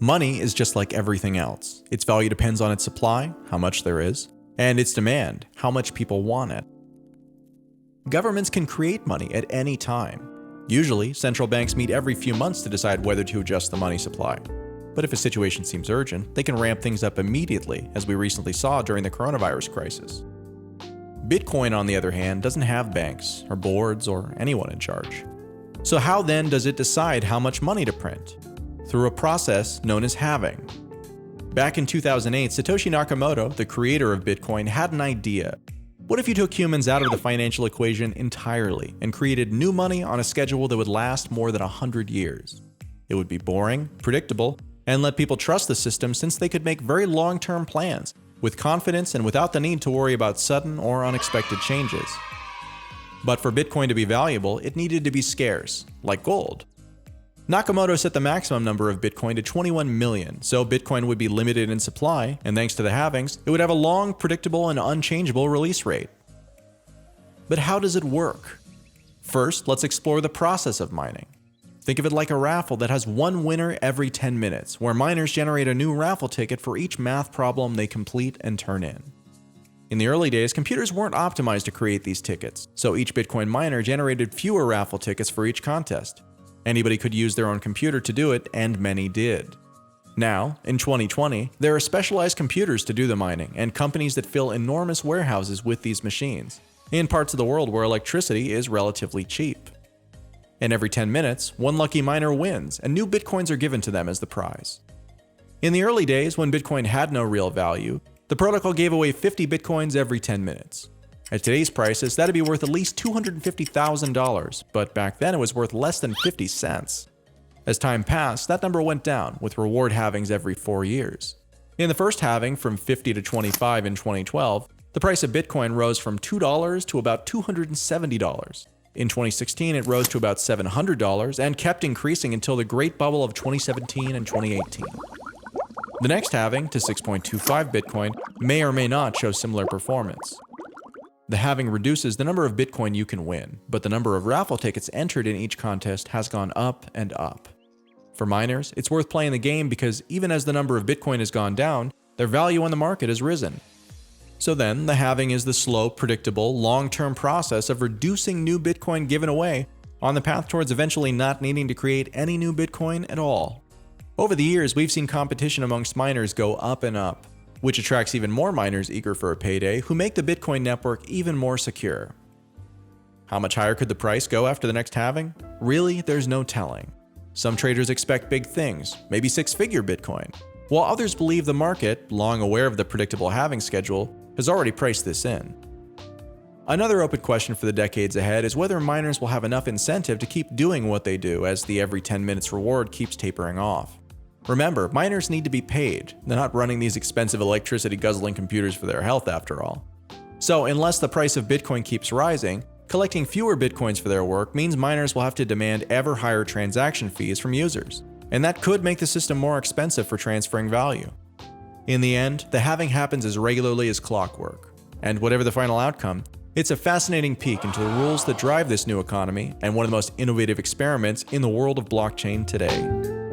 Money is just like everything else. Its value depends on its supply, how much there is, and its demand, how much people want it. Governments can create money at any time. Usually, central banks meet every few months to decide whether to adjust the money supply. But if a situation seems urgent, they can ramp things up immediately, as we recently saw during the coronavirus crisis. Bitcoin, on the other hand, doesn't have banks, or boards, or anyone in charge. So how then does it decide how much money to print? Through a process known as halving. Back in 2008, Satoshi Nakamoto, the creator of Bitcoin, had an idea. What if you took humans out of the financial equation entirely and created new money on a schedule that would last more than 100 years? It would be boring, predictable, and let people trust the system since they could make very long-term plans, with confidence and without the need to worry about sudden or unexpected changes. But for Bitcoin to be valuable, it needed to be scarce, like gold. Nakamoto set the maximum number of Bitcoin to 21 million, so Bitcoin would be limited in supply, and thanks to the halvings, it would have a long, predictable, and unchangeable release rate. But how does it work? First, let's explore the process of mining. Think of it like a raffle that has one winner every 10 minutes, where miners generate a new raffle ticket for each math problem they complete and turn in. In the early days, computers weren't optimized to create these tickets, so each Bitcoin miner generated fewer raffle tickets for each contest. Anybody could use their own computer to do it, and many did. Now, in 2020, there are specialized computers to do the mining, and companies that fill enormous warehouses with these machines, in parts of the world where electricity is relatively cheap. And every 10 minutes, one lucky miner wins, and new Bitcoins are given to them as the prize. In the early days, when Bitcoin had no real value, the protocol gave away 50 Bitcoins every 10 minutes. At today's prices, that'd be worth at least $250,000, but back then it was worth less than 50 cents. As time passed, that number went down, with reward halvings every 4 years. In the first halving, from 50 to 25 in 2012, the price of Bitcoin rose from $2 to about $270. In 2016, it rose to about $700 and kept increasing until the Great Bubble of 2017 and 2018. The next halving, to 6.25 Bitcoin, may or may not show similar performance. The halving reduces the number of Bitcoin you can win, but the number of raffle tickets entered in each contest has gone up and up. For miners, it's worth playing the game because even as the number of Bitcoin has gone down, their value on the market has risen. So then, the halving is the slow, predictable, long-term process of reducing new Bitcoin given away on the path towards eventually not needing to create any new Bitcoin at all. Over the years, we've seen competition amongst miners go up and up, which attracts even more miners eager for a payday who make the Bitcoin network even more secure. How much higher could the price go after the next halving? Really, there's no telling. Some traders expect big things, maybe six-figure Bitcoin, while others believe the market, long aware of the predictable halving schedule, has already priced this in. Another open question for the decades ahead is whether miners will have enough incentive to keep doing what they do as the every 10 minutes reward keeps tapering off. Remember, miners need to be paid. They're not running these expensive electricity-guzzling computers for their health after all. So unless the price of Bitcoin keeps rising, collecting fewer Bitcoins for their work means miners will have to demand ever higher transaction fees from users, and that could make the system more expensive for transferring value. In the end, the halving happens as regularly as clockwork, and whatever the final outcome, it's a fascinating peek into the rules that drive this new economy and one of the most innovative experiments in the world of blockchain today.